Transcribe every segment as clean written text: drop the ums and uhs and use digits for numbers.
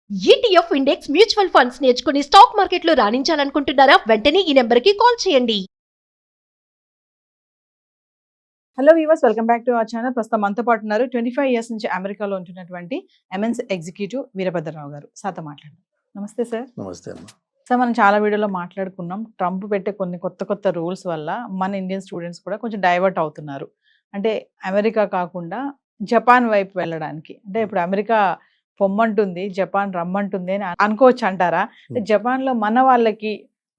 ETF index mutual funds నేర్చుకుని stock మార్కెట్లో రాణించాలనుకుంటున్నారా? వెంటనే ఈ నెంబర్కి కాల్ చేయండి. Hello weavers, welcome back to our channel. ప్రస్తుతం మనతో పాటు ఉన్నారు 25 ఇయర్స్ నుంచి అమెరికాలో ఉంటున్నటువంటి ఎంఎన్స్ ఎగ్జిక్యూటివ్ వీరభద్రరావు గారు. సార్తో మాట్లాడదాం. నమస్తే సార్. నమస్తే అమ్మ. సార్, మనం చాలా వీడియోలో మాట్లాడుకున్నాం, ట్రంప్ పెట్టే కొన్ని కొత్త రూల్స్ వల్ల మన ఇండియన్ స్టూడెంట్స్ కూడా కొంచెం డైవర్ట్ అవుతున్నారు. అంటే అమెరికా కాకుండా జపాన్ వైపు వెళ్ళడానికి. అంటే ఇప్పుడు అమెరికా పొమ్మంటుంది, జపాన్ రమ్మంటుంది అని అనుకోవచ్చు అంటారా? జపాన్లో మన వాళ్ళకి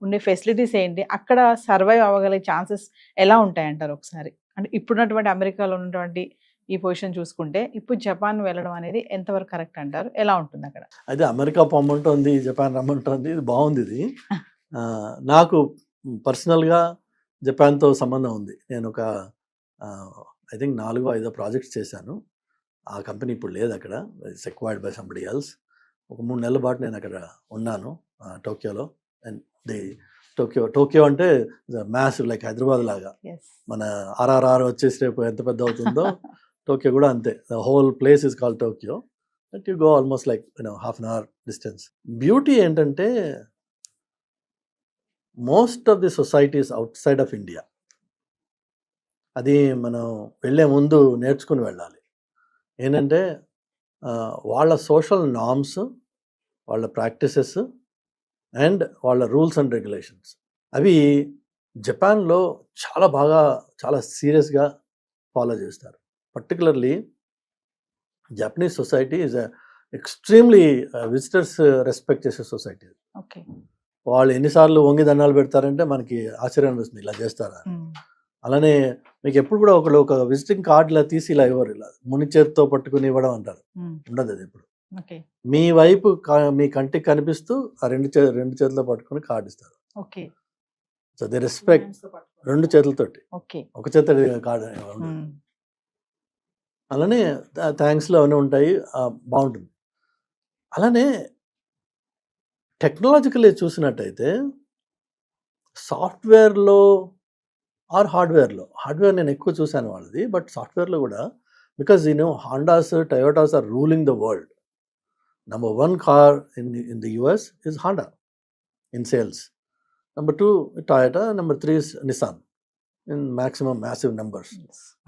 ఉండే ఫెసిలిటీస్ ఏంటి, అక్కడ సర్వైవ్ అవ్వగలిగే ఛాన్సెస్ ఎలా ఉంటాయంటారు ఒకసారి? అంటే ఇప్పుడున్నటువంటి అమెరికాలో ఉన్నటువంటి ఈ పొజిషన్ చూసుకుంటే ఇప్పుడు జపాన్ వెళ్ళడం అనేది ఎంతవరకు కరెక్ట్ అంటారు? ఎలా ఉంటుంది అక్కడ? అయితే అమెరికా పొమ్మంటోంది, జపాన్ రమ్మంటోంది, ఇది బాగుంది. ఇది నాకు పర్సనల్గా జపాన్తో సంబంధం ఉంది. నేను ఒక ఐ థింక్ 4-5 ప్రాజెక్ట్స్ చేశాను. ఆ కంపెనీ ఇప్పుడు లేదు అక్కడ, it's acquired by somebody else. ఒక 3 నెలల పాటు నేను అక్కడ ఉన్నాను టోక్యోలో. అండ్ ది టోక్యో అంటే మ్యాసివ్, లైక్ హైదరాబాద్ లాగా. మన ఆర్ఆర్ఆర్ వచ్చేసి రేపు ఎంత పెద్ద అవుతుందో టోక్యో కూడా అంతే. The whole place is called Tokyo. But you go almost like half an hour distance. Beauty ఏంటంటే most of the societies outside of India. అది మనం వెళ్ళే ముందు నేర్చుకుని వెళ్ళాలి. ఏంటంటే వాళ్ళ సోషల్ నార్మ్స్, వాళ్ళ ప్రాక్టీసెస్ అండ్ వాళ్ళ రూల్స్ అండ్ రెగ్యులేషన్స్, అవి జపాన్లో చాలా సీరియస్గా ఫాలో చేస్తారు. Particularly Japanese society is extremely visitors respect చేసే సొసైటీ. ఓకే, వాళ్ళు ఎన్నిసార్లు వంగి దండాలు పెడతారంటే మనకి ఆశ్చర్యం అనిపిస్తుంది, ఇలా చేస్తారా. అలానే మీకు ఎప్పుడు కూడా ఒక విజిటింగ్ కార్డు ఇలా తీసి ఇలా ఇవ్వరు, ఇలా ముని చేతితో పట్టుకుని ఇవ్వడం అంటారు. ఉండదు అది ఎప్పుడు. మీ వైపు మీ కంటికి కనిపిస్తూ ఆ రెండు చేతుల్లో పట్టుకుని కార్డు ఇస్తారు. సో దే రెస్పెక్ట్ 2 చేతులతోటి, ఒక చేత కార్డు. అలానే థ్యాంక్స్లో అవన్నీ ఉంటాయి, బాగుంటుంది. అలానే టెక్నాలజికల్లీ చూసినట్టయితే సాఫ్ట్వేర్లో ఆర్ హార్డ్వేర్ నేను ఎక్కువ చూశాను వాళ్ళది. బట్ సాఫ్ట్వేర్లో కూడా, because Hondas, Toyotas are ruling the world. Number 1 car in the US is Honda in sales. Number 2 Toyota. Number 3 is Nissan in massive numbers.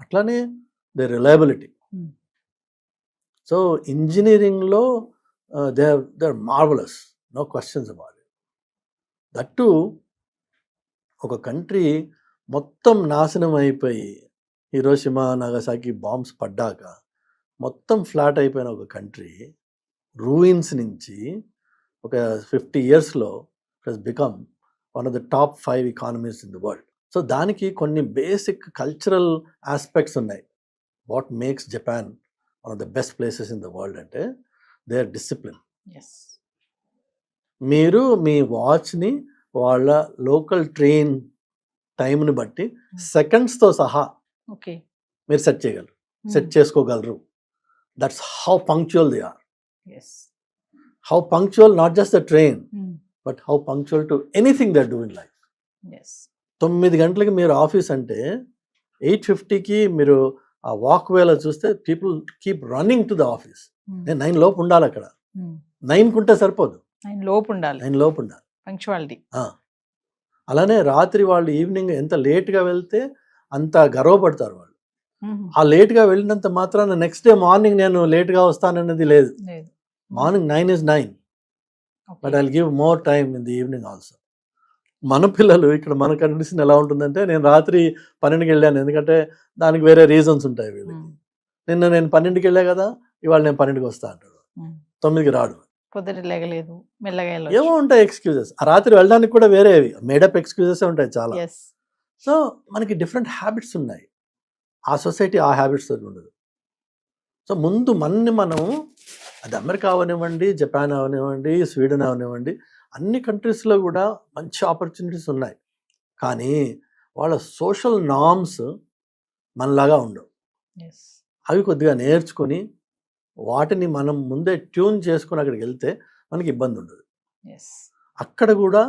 Atlane their reliability. So engineering lo they're marvelous, no questions about it. That too, oka country మొత్తం నాశనం అయిపోయి Hiroshima Nagasaki bombs పడ్డాక మొత్తం flat అయిపోయిన ఒక country ruins నుంచి ఒక 50 yearsలో it has become one of the top 5 economies in the world. So దానికి కొన్ని బేసిక్ కల్చరల్ ఆస్పెక్ట్స్ ఉన్నాయి. What makes Japan one of the best places in the world అంటే దేర్ డిసిప్లిన్. మీరు మీ వాచ్ని వాళ్ళ లోకల్ ట్రైన్ టైంని బట్టి సెకండ్స్తో సహా మీరు సెట్ చేసుకోగలరు. That's how punctual they are. How punctual, not just the train, but how punctual to anything they do in life. 9 గంటలకి మీరు ఆఫీస్ అంటే 8:50కి మీరు ఆ వాక్ వేలో చూస్తే people keep running to the office. నేను 9 లోపు ఉండాలి అక్కడ. 9 కుంటే సరిపోదు, 9 లోపు ఉండాలి పంక్చువాలిటీ. అలానే రాత్రి వాళ్ళు ఈవినింగ్ ఎంత లేట్గా వెళ్తే అంత గర్వపడతారు వాళ్ళు. ఆ లేట్గా వెళ్ళినంత మాత్రాన నెక్స్ట్ డే మార్నింగ్ నేను లేట్గా వస్తానన్నది లేదు. Morning 9 is 9, but I will give more time in the evening also. మన పిల్లలు ఇక్కడ మన కండిషన్ ఎలా ఉంటుందంటే, నేను రాత్రి 12కి వెళ్ళాను ఎందుకంటే దానికి వేరే రీజన్స్ ఉంటాయి వీళ్ళకి. నిన్న నేను 12కి వెళ్ళా కదా, ఇవాళ నేను 12కి వస్తా అంటాడు, 9కి రాడు. ఏమో ఉంటాయి ఎక్స్క్యూజెస్. ఆ రాత్రి వెళ్ళడానికి కూడా వేరే మేడప్ ఎక్స్క్యూజెస్ ఉంటాయి చాలా. సో మనకి డిఫరెంట్ హ్యాబిట్స్ ఉన్నాయి. ఆ సొసైటీ ఆ హ్యాబిట్స్ ఉండదు. సో ముందు మనం అది అమెరికా అవనివ్వండి, జపాన్ అవనివ్వండి, స్వీడన్ అవనివ్వండి, అన్ని కంట్రీస్లో కూడా మంచి ఆపర్చునిటీస్ ఉన్నాయి. కానీ వాళ్ళ సోషల్ నార్మ్స్ మనలాగా ఉండవు. అవి కొద్దిగా నేర్చుకొని వాటిని మనం ముందే ట్యూన్ చేసుకొని అక్కడికి వెళ్తే మనకి ఇబ్బంది ఉండదు. అక్కడ కూడా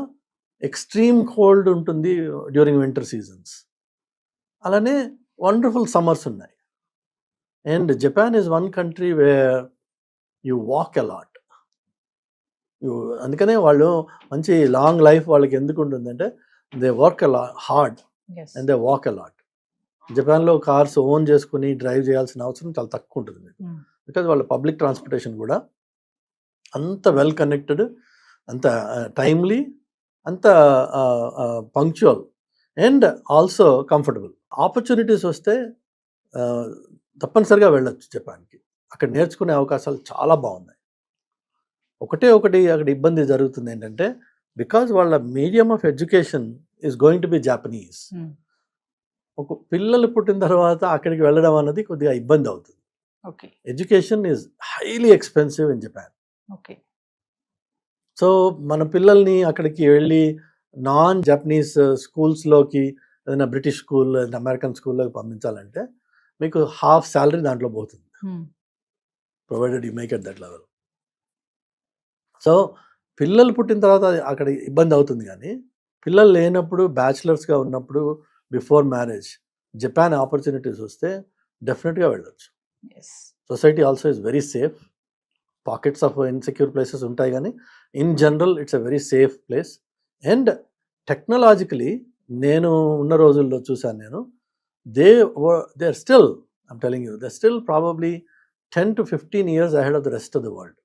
ఎక్స్ట్రీమ్ కోల్డ్ ఉంటుంది డ్యూరింగ్ వింటర్ సీజన్స్. అలానే వండర్ఫుల్ సమ్మర్స్ ఉన్నాయి. And Japan is one country where you walk a lot. అందుకనే వాళ్ళు మంచి లాంగ్ లైఫ్ వాళ్ళకి ఎందుకు ఉంటుందంటే they work hard yes and they walk a lot. జపాన్లో కార్స్ ఓన్ చేసుకుని డ్రైవ్ చేయాల్సిన అవసరం చాలా తక్కువ ఉంటుంది మీకు, బికాజ్ వాళ్ళ పబ్లిక్ ట్రాన్స్పోర్టేషన్ కూడా అంత వెల్ కనెక్టెడ్, అంత టైమ్లీ, అంత punctual and also comfortable. Opportunities వస్తే తప్పనిసరిగా వెళ్ళొచ్చు జపాన్కి. అక్కడ నేర్చుకునే అవకాశాలు చాలా బాగున్నాయి. ఒకటి అక్కడ ఇబ్బంది జరుగుతుంది ఏంటంటే, బికాజ్ వాళ్ళ medium of education is going to be Japanese. ఒక పిల్లలు పుట్టిన తర్వాత అక్కడికి వెళ్ళడం అన్నది కొద్దిగా ఇబ్బంది అవుతుంది. Okay education is highly expensive in Japan. Okay so మన పిల్లల్ని అక్కడికి వెళ్ళి నాన్ జపనీస్ స్కూల్స్లోకి, ఏదైనా బ్రిటిష్ స్కూల్, ఏదైనా అమెరికన్ స్కూల్లోకి పంపించాలంటే మీకు హాఫ్ శాలరీ దాంట్లో పోతుంది, provided you make at that level. So పిల్లలు పుట్టిన తర్వాత అక్కడ ఇబ్బంది అవుతుంది, కానీ పిల్లలు లేనప్పుడు, బ్యాచిలర్స్గా ఉన్నప్పుడు, బిఫోర్ మ్యారేజ్ జపాన్ ఆపర్చునిటీస్ వస్తే డెఫినెట్గా వెళ్ళొచ్చు. Yes society also is very safe. Pockets of insecure places ఉంటాయి, కానీ in general it's a very safe place. And technologically నేను ఉన్న రోజుల్లో చూశాను నేను, they are still, I'm telling you, they still probably 10 to 15 years ahead of the rest of the world.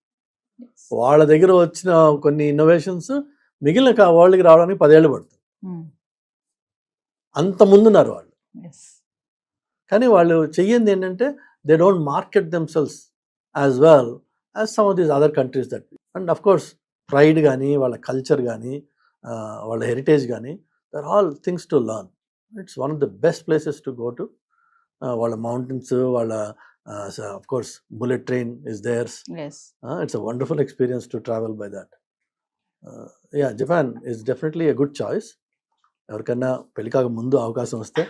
వాళ్ళ దగ్గర వచ్చిన కొన్ని ఇన్నోవేషన్స్ మిగిలిన వరల్డ్కి రావడానికి 10 ఏళ్ళు పడుతుంది. అంత ముందున్నారు వాళ్ళు. కానీ వాళ్ళు చెయ్యింది ఏంటంటే, they don't market themselves as well as some of these other countries that. And of course pride కానీ, వాళ్ళ కల్చర్ కానీ, వాళ్ళ హెరిటేజ్ కానీ, there all things to learn. It's one of the best places to go to. వాళ్ళ mountains, వాళ్ళ of course bullet train is theirs. Yes. It's a wonderful experience to travel by that. Yeah, Japan is definitely a good choice. ఎవరికన్నా పెళ్ళికాక ముందు అవకాశం వస్తే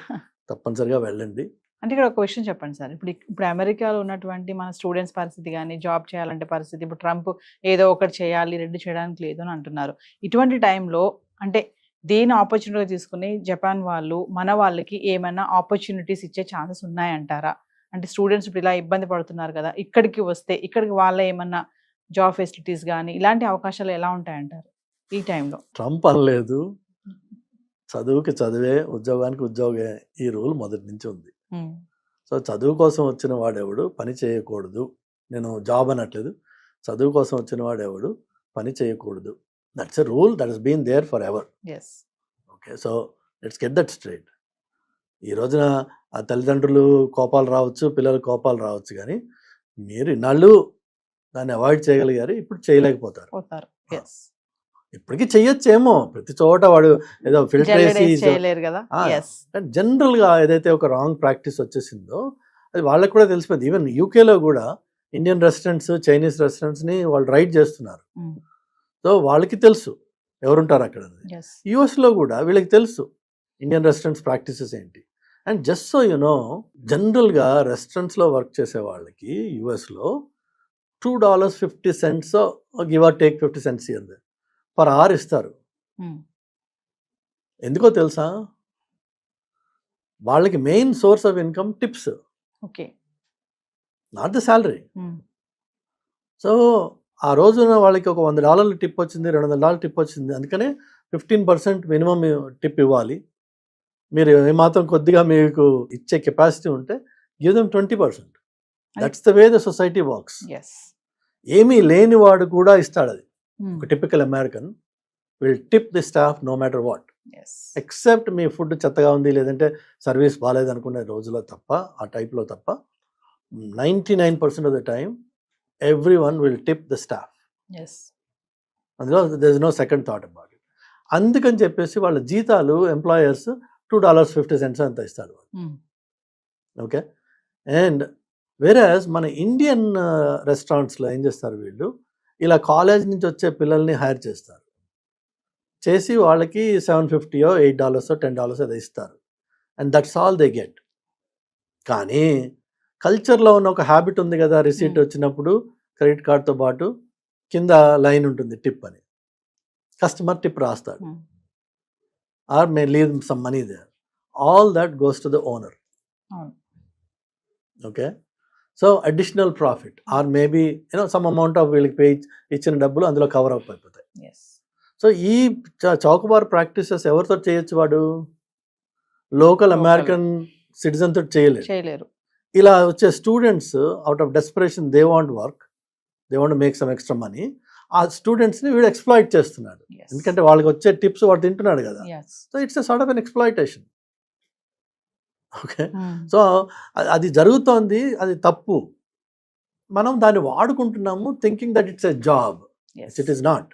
తప్పనిసరిగా వెళ్ళండి. అంటే ఇక్కడ ఒక క్వశ్చన్ చెప్పండి సార్, ఇప్పుడు అమెరికాలో ఉన్నటువంటి మన స్టూడెంట్స్ పరిస్థితి కానీ, జాబ్ చేయాలంటే పరిస్థితి, ఇప్పుడు ట్రంప్ ఏదో ఒకటి చేయాలి, రెండు చేయడానికి లేదు అని అంటున్నారు. ఇటువంటి టైంలో అంటే దేని ఆపర్చునిటీ తీసుకుని జపాన్ వాళ్ళు మన వాళ్ళకి ఏమైనా ఆపర్చునిటీస్ ఇచ్చే ఛాన్సెస్ ఉన్నాయంటారా? అంటే స్టూడెంట్స్ ఇప్పుడు ఇలా ఇబ్బంది పడుతున్నారు కదా, ఇక్కడికి వస్తే ఇక్కడికి వాళ్ళ ఏమన్నా జాబ్ ఫెసిలిటీస్ కానీ ఇలాంటి అవకాశాలు ఎలా ఉంటాయంటారు ఈ టైంలో? ట్రంప్ అనలేదు, చదువుకి చదివే, ఉద్యోగానికి ఉద్యోగే, ఈ రూల్ మొదటి నుంచి ఉంది. సో చదువు కోసం వచ్చిన వాడెవడు పని చేయకూడదు. నేను జాబ్ అనట్లేదు, చదువు కోసం వచ్చిన వాడెవడు పని చేయకూడదు. That's a rule that has been there forever. Okay, so let's get that straight. ఈ రోజున ఆ తల్లిదండ్రులు కోపాలు రావచ్చు, పిల్లలు కోపాలు రావచ్చు, కానీ మీరు ఇన్నాళ్ళు దాన్ని అవాయిడ్ చేయగలిగారు, ఇప్పుడు చేయలేకపోతారు. ఇప్పటికీ చెయ్యొచ్చేమో, ప్రతి చోట వాడు ఏదో ఫిల్టర్ వేసి. జనరల్గా ఏదైతే ఒక రాంగ్ ప్రాక్టీస్ వచ్చేసిందో అది వాళ్ళకి కూడా తెలిసిపోయింది. ఈవెన్ యూకేలో కూడా ఇండియన్ రెస్టారెంట్స్, చైనీస్ రెస్టారెంట్స్ని వాళ్ళు రైడ్ చేస్తున్నారు. సో వాళ్ళకి తెలుసు ఎవరుంటారు అక్కడ. యూఎస్లో కూడా వీళ్ళకి తెలుసు ఇండియన్ రెస్టారెంట్స్ ప్రాక్టీసెస్ ఏంటి. అండ్ జస్ట్ సో యునో, జనరల్గా రెస్టారెంట్స్లో వర్క్ చేసే వాళ్ళకి యూఎస్లో $2.50 give or take 50 cents per hour ఇస్తారు. ఎందుకో తెలుసా? వాళ్ళకి main source of income tips, not the salary. So ఆ రోజున వాళ్ళకి ఒక $100 టిప్ వచ్చింది, $200 టిప్ వచ్చింది, అందుకనే 15% మినిమం టిప్ ఇవ్వాలి. మీరు ఏమాత్రం కొద్దిగా మీకు ఇచ్చే కెపాసిటీ ఉంటే give them 20%. That's the way the society works. ఏమీ లేని వాడు కూడా ఇస్తాడు అది. ఒక typical American will tip the staff no matter what, except మీ ఫుడ్ చెత్తగా ఉంది, లేదంటే సర్వీస్ బాగాలేదు అనుకునే రోజులో తప్ప, ఆ టైప్లో తప్ప 99% of the time everyone will tip the staff. అందులో there is no second thought about it. అందుకని చెప్పేసి వాళ్ళ జీతాలు ఎంప్లాయర్స్ $2.50 అంత ఇస్తాడు. ఓకే, అండ్ వేరేస్ మన ఇండియన్ రెస్టారెంట్స్లో ఏం చేస్తారు, వీళ్ళు ఇలా కాలేజ్ నుంచి వచ్చే పిల్లల్ని హైర్ చేస్తారు, చేసి వాళ్ళకి $7.50 $8 $10 అది ఇస్తారు. And that's all they get. కానీ కల్చర్లో ఉన్న ఒక హ్యాబిట్ ఉంది కదా, రిసీట్ వచ్చినప్పుడు క్రెడిట్ కార్డ్తో పాటు కింద లైన్ ఉంటుంది టిప్ అని, కస్టమర్ టిప్ రాస్తాడు, or may leave some money there. All that goes to the owner. Okay, so additional profit or maybe some amount of వీళ్ళకి పే ఇచ్చిన డబ్బులు అందులో కవర్ అప్ అయిపోతాయి. ఎస్. సో ఈ చౌకబార్ ప్రాక్టీసెస్ ఎవరితో చేయొచ్చు? వాడు లోకల్ అమెరికన్ సిటిజన్ తోటి చేయలేరు. ఇలా వచ్చే students out of desperation they want work, they want make some extra money. ఆ స్టూడెంట్స్ని వీడు ఎక్స్ప్లాయిట్ చేస్తున్నాడు, Yes. ఎందుకంటే వాళ్ళకి వచ్చే టిప్స్ వాడు తింటున్నాడు కదా. Yes. So it's a sort of an exploitation. Okay, Hmm. So అది జరుగుతోంది, అది తప్పు. మనం దాన్ని వాడుకుంటున్నాము thinking that it's a job. Yes. It is not.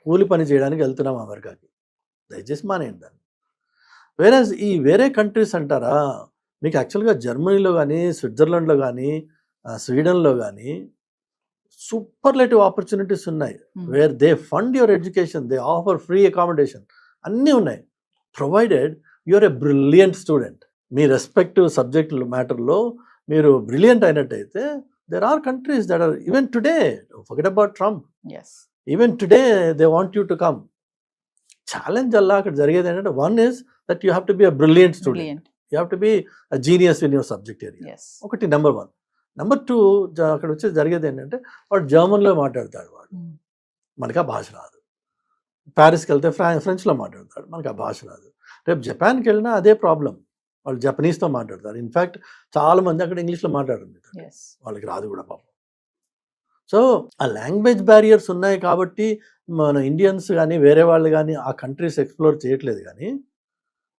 కూలి పని చేయడానికి వెళ్తున్నాం అమెరికాకి, దయచేసి మానేయండి దాన్ని. వేరేజ్ ఈ వేరే కంట్రీస్ అంటారా, మీకు యాక్చువల్గా జర్మనీలో కానీ, స్విట్జర్లాండ్లో కానీ, స్వీడన్లో కానీ సూపర్లేటివ్ ఆపర్చునిటీస్ ఉన్నాయి. Hmm. Where they fund your education, they offer free accommodation, అన్నీ ఉన్నాయి. Provided you're a brilliant student. మీ రెస్పెక్టివ్ సబ్జెక్ట్ మ్యాటర్లో మీరు బ్రిలియంట్ అయినట్టయితే there are countries that are even today, forget about Trump, Yes. Even today they want you to come. Challenge అలా అక్కడ జరిగేది ఏంటంటే, one is that you have to be a brilliant student, Brilliant. You have to be a genius in your subject area. Yes. ఒకటి number 1. Number 2, అక్కడ వచ్చేసి జరిగేది ఏంటంటే, వాడు జర్మన్లో మాట్లాడతాడు, వాడు Hmm. మనకి ఆ భాష రాదు. ప్యారిస్కి వెళ్తే ఫ్రెంచ్లో మాట్లాడతాడు, మనకి ఆ భాష రాదు. రేపు జపాన్కి వెళ్ళినా అదే ప్రాబ్లం, వాళ్ళు జపనీస్తో మాట్లాడతారు. ఇన్ఫ్యాక్ట్ చాలామంది అక్కడ ఇంగ్లీష్లో మాట్లాడుతుంది, Yes. వాళ్ళకి రాదు కూడా పాపం. సో ఆ లాంగ్వేజ్ బ్యారియర్స్ ఉన్నాయి కాబట్టి మన ఇండియన్స్ కానీ వేరే వాళ్ళు కానీ ఆ కంట్రీస్ ఎక్స్ప్లోర్ చేయట్లేదు. కానీ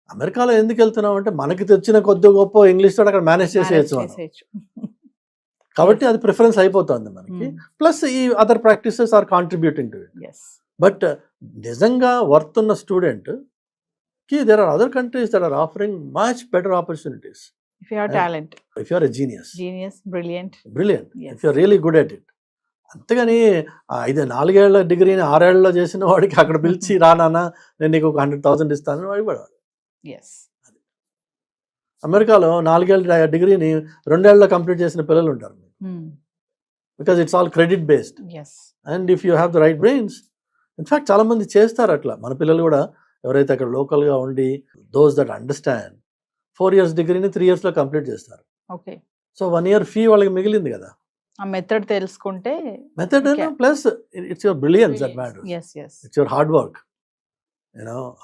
అమెరికాలో ఎందుకు వెళ్తున్నాం అంటే, మనకి తెచ్చిన కొద్ది గొప్ప ఇంగ్లీష్ తోటి అక్కడ మేనేజ్ చేసేయచ్చు మనం. చేసేయచ్చు. కాబట్టి అది ప్రిఫరెన్స్ అయిపోతుంది మనకి. Hmm. ప్లస్ ఈ other practices are contributing to it. Yes. But నిజంగా వర్త్ ఉన్న స్టూడెంట్ కి there are other countries that are offering much better opportunities If you have Yeah. talent, if you are a genius, genius, brilliant. Brilliant, Yes. If you are really good at it. అంతేగాని 4 ఏళ్ల డిగ్రీని 6 ఏళ్లలో చేసిన వాడికి అక్కడ పిలిచి రా నాన్న నేను నీకు ఒక 100,000 ఇస్తానని వాడి వాడు. Yes. అమెరికాలో 4 ఏళ్ల డిగ్రీని 2 ఏళ్లలో కంప్లీట్ చేసిన పిల్లలు ఉంటారు, Hmm. Because it's all credit based. Yes. And if you have the right brains, in fact చాలామంది చేస్తారు అట్లా. మన పిల్లలు కూడా ఎవరైతే అక్కడ లోకల్గా ఉండి దోస్ దట్ అండర్స్టాండ్ 4 years డిగ్రీని 3 yearsలో కంప్లీట్ చేస్తారు. Okay. సో 1 year ఫీ వాళ్ళకి మిగిలింది కదా. ఆ మెథడ్ తెలుసుకుంటే. Method Okay. Plus it's your brilliance that matters. Yes. Yes. It's your hard work.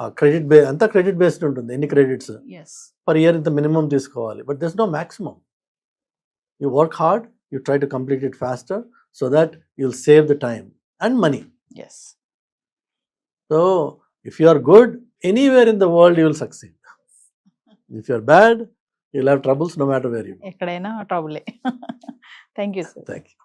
ఆ క్రెడిట్ అంతా క్రెడిట్ బేస్డ్ ఉంటుంది. ఎన్ని క్రెడిట్స్ Yes. పర్ ఇయర్ ఇంత మినిమం తీసుకోవాలి, but there's no maximum. You work hard, you try to complete it faster so that you'll save the time and money. Yes. So if you are good, anywhere in the world you will succeed. If you are bad, you'll have troubles no matter where you go. ఎక్కడైనా ట్రబులే. Thank you sir. Thank you.